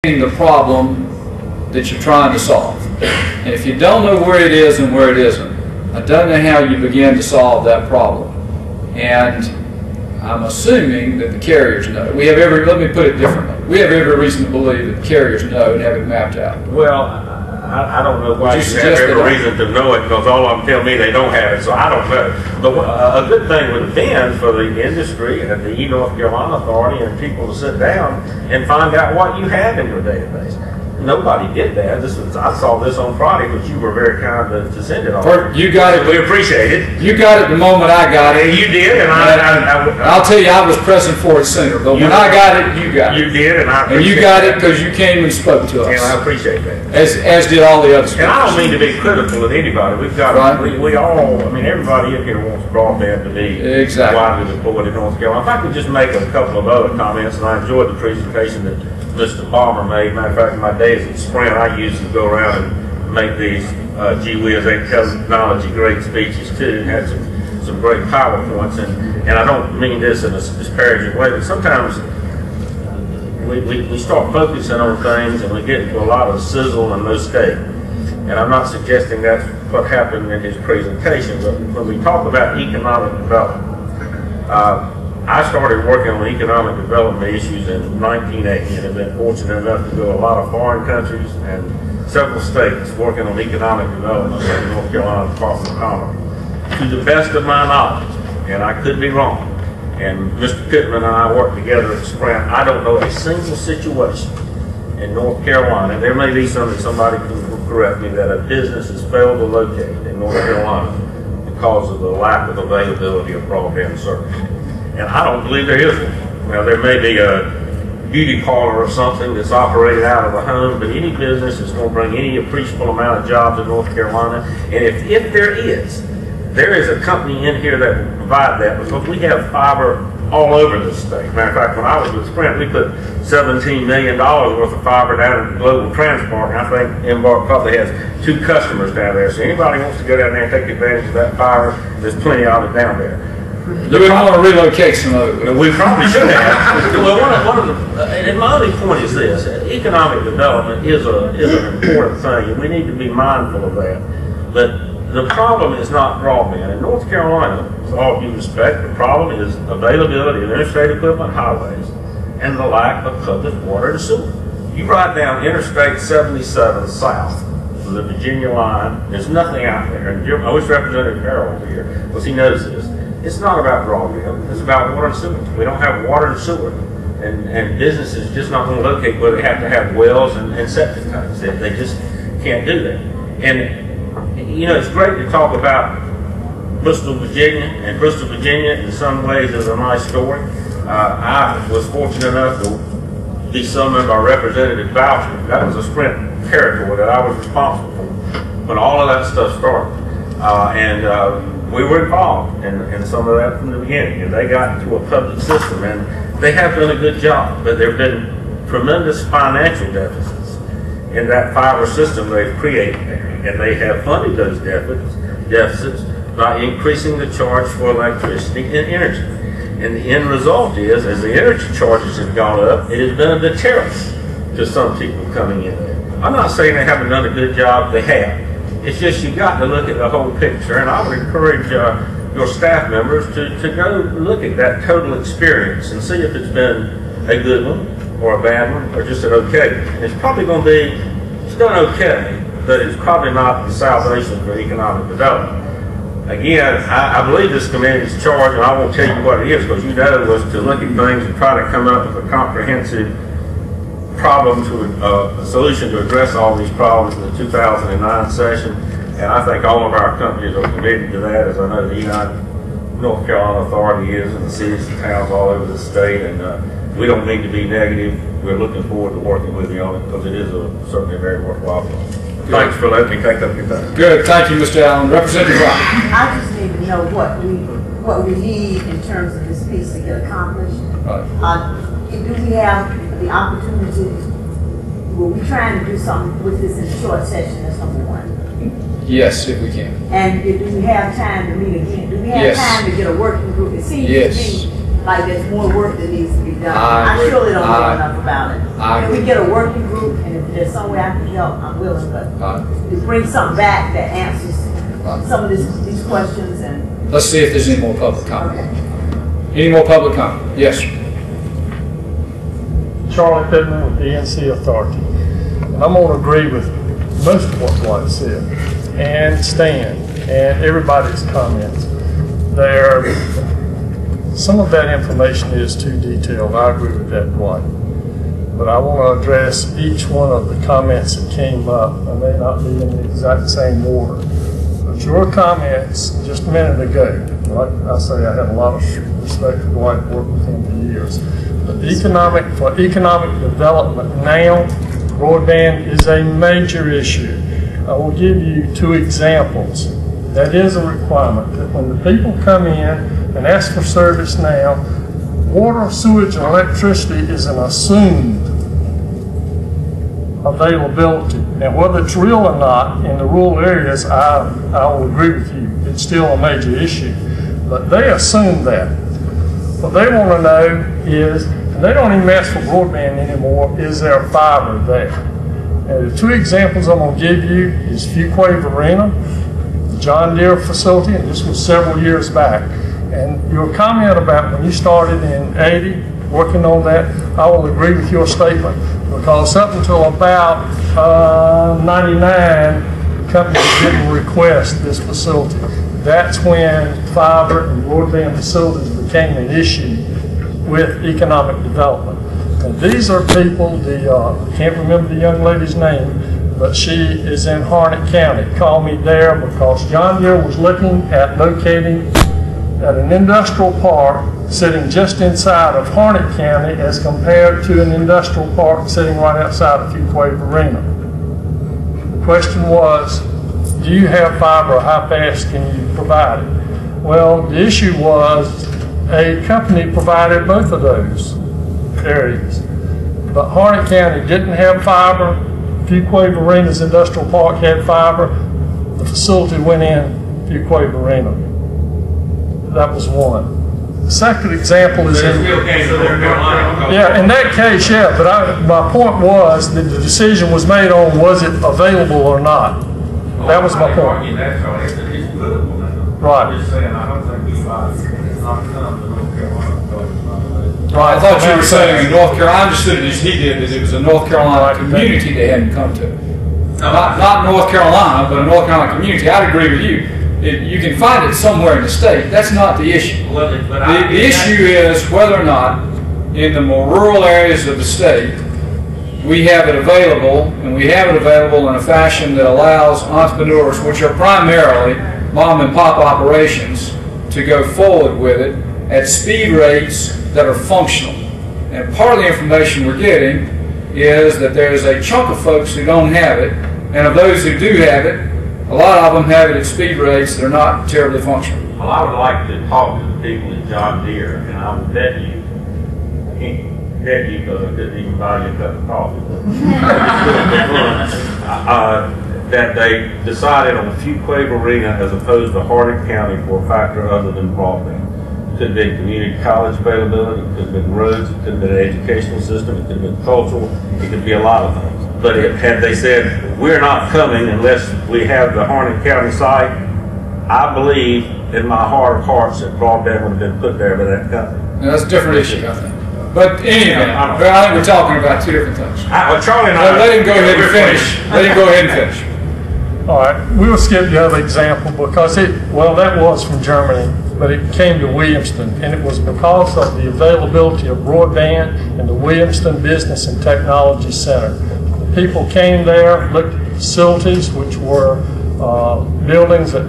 the problem that you're trying to solve. And if you don't know where it is and where it isn't, I don't know how you begin to solve that problem. And I'm assuming that the carriers know. Let me put it differently. We have every reason to believe that the carriers know and have it mapped out. Well, I don't know why you have every reason to know it, because all of them tell me they don't have it, so I don't know. But a good thing would have been for the industry and the North Carolina Authority and people to sit down and find out what you have in your database. Nobody did that. I saw this on Friday, but you were very kind to send it on. You got it. We appreciate it. You got it the moment I got it. You did, and I'll tell you, I was pressing for it sooner. But when I got it, you got it. You did, and I appreciate it. And you got it because you came and spoke to us. And I appreciate that. As did all the others. And I don't mean to be critical of anybody. We've got, we all, I mean, everybody in here wants broadband to be widely deployed in North Carolina. If I could just make a couple of other comments, and I enjoyed the presentation that Mr. Palmer made. Matter of fact, in my days at Sprint, I used to go around and make these gee whiz, ain't technology great speeches too. Had some great PowerPoints, and I don't mean this in a disparaging way, but sometimes we start focusing on things and we get into a lot of sizzle and no steak. And I'm not suggesting that's what happened in his presentation, but when we talk about economic development, I started working on economic development issues in 1980 and have been fortunate enough to go to a lot of foreign countries and several states working on economic development in the North Carolina Department of Commerce. To the best of my knowledge, and I could be wrong, and Mr. Pittman and I worked together at Sprint, I don't know a single situation in North Carolina, and there may be some that somebody can correct me, that a business has failed to locate in North Carolina because of the lack of availability of broadband service. And I don't believe there is one. Now, there may be a beauty parlor or something that's operated out of a home, but any business that's going to bring any appreciable amount of jobs in North Carolina, and if there is a company in here that will provide that, because we have fiber all over the state. Matter of fact, when I was with Sprint, we put $17 million worth of fiber down in Global Transport, and I think Embark probably has 2 customers down there. So anybody wants to go down there and take advantage of that fiber, there's plenty of it down there. You would want to relocate some of it. We probably should have. Well, and my only point is this: economic development is an important thing, and we need to be mindful of that. But the problem is not broadband. In North Carolina, with all due respect, the problem is availability of interstate equipment highways and the lack of public water and sewer. You ride down Interstate 77 south, the Virginia line, there's nothing out there. And I wish Representative Carroll was here, because he knows this. It's not about broadband. It's about water and sewer. We don't have water and sewer. And businesses just not going to locate where they have to have wells and septic tanks. They just can't do that. And, you know, it's great to talk about Bristol, Virginia. And Bristol, Virginia, in some ways, is a nice story. I was fortunate enough to be summoned by Representative Boucher. That was a Sprint territory that I was responsible for when all of that stuff started. We were involved in some of that from the beginning, and they got into a public system, and they have done a good job, but there have been tremendous financial deficits in that fiber system they've created there, and they have funded those deficits by increasing the charge for electricity and energy. And the end result is, as the energy charges have gone up, it has been a deterrent to some people coming in there. I'm not saying they haven't done a good job, they have. It's just you got to look at the whole picture, and I would encourage your staff members to go look at that total experience and see if it's been a good one or a bad one or just an okay. And it's probably going to be, it's done okay, but it's probably not the salvation for economic development. Again, I believe this committee's charge, and I won't tell you what it is because you know, was to look at things and try to come up with a comprehensive problem a solution to address all these problems in the 2009 session, and I think all of our companies are committed to that, as I know the North Carolina Authority is, and the cities and towns all over the state, and we don't mean to be negative. We're looking forward to working with you on it because it is certainly a very worthwhile one. Thanks for letting me take up your time. Good, thank you, Mr. Allen. Representative Brown. I just need to know what we need in terms of this piece to get accomplished. Right. Do we have the opportunity? Were we trying to do something with this in a short session? That's number one. Yes, if we can. And do we have time to meet again? Do we have time to get a working group? It seems to me like there's more work that needs to be done. I I agree. surely don't know enough about it. I Can we agree. get a working group, and if there's some way I can help, I'm willing, but Right. to bring something back that answers Right. some of these questions and. Let's see if there's any more public comment. Okay. Any more public comment? Yes, sir. Charlie Pittman with the ENC Authority. And I'm going to agree with most of what Dwight said, and Stan, and everybody's comments. Some of that information is too detailed. I agree with that, Dwight. But I want to address each one of the comments that came up. I may not be in the exact same order. But your comments just a minute ago, like I say, I have a lot of respect for Dwight, worked with him for years. But for economic development now, broadband is a major issue. I will give you 2 examples. That is a requirement, that when the people come in and ask for service now, water, sewage, and electricity is an assumed availability. Now, whether it's real or not, in the rural areas, I will agree with you. It's still a major issue. But they assume that. What they want to know is, and they don't even ask for broadband anymore, is there fiber there? And the 2 examples I'm going to give you is Fuquay Arena, the John Deere facility, and this was several years back. And your comment about when you started in 80, working on that, I will agree with your statement, because up until about 99, companies didn't request this facility. That's when fiber and broadband facilities became an issue with economic development. And these are people, I can't remember the young lady's name, but she is in Harnett County. Called me there because John Deere was looking at locating at an industrial park sitting just inside of Harnett County as compared to an industrial park sitting right outside of Fuquay Arena. The question was, do you have fiber, or how fast can you provide it? Well, the issue was a company provided both of those areas. But Harnett County didn't have fiber. Fuquay Arena's industrial park had fiber. The facility went in Fuquay Arena. That was one. The second example is in, yeah, in that case, yeah, but my point was that the decision was made on was it available or not. That was my point. Right. Right, I thought you were saying in North Carolina, I understood it as he did, that it was a North Carolina community they hadn't come to. Not North Carolina, but a North Carolina community. I'd agree with you. You can find it somewhere in the state. That's not the issue. The issue is whether or not in the more rural areas of the state we have it available, and we have it available in a fashion that allows entrepreneurs, which are primarily mom and pop operations, to go forward with it at speed rates that are functional. And part of the information we're getting is that there's a chunk of folks who don't have it, and of those who do have it, a lot of them have it at speed rates that are not terribly functional. Well, I would like to talk to the people at John Deere, and I will bet you, I can't bet you because I couldn't even buy you a cup of coffee, that they decided on Fuquay Arena as opposed to Harnett County for a factor other than broadband. It could have been community college availability, it could have been roads, it could have been an educational system, it could have been cultural, it could be a lot of things. But had they said, we're not coming unless we have the Harnett County site, I believe in my heart of hearts that broadband would have been put there by that company. Now, that's a different issue, I think. But anyway, I think we're talking about 2 different things. Well, Charlie and I... Let him go ahead and finish. Let him go ahead and finish. All right, we'll skip the other example because that was from Germany, but it came to Williamston, and it was because of the availability of broadband in the Williamston Business and Technology Center. The people came there, looked at the facilities, which were buildings that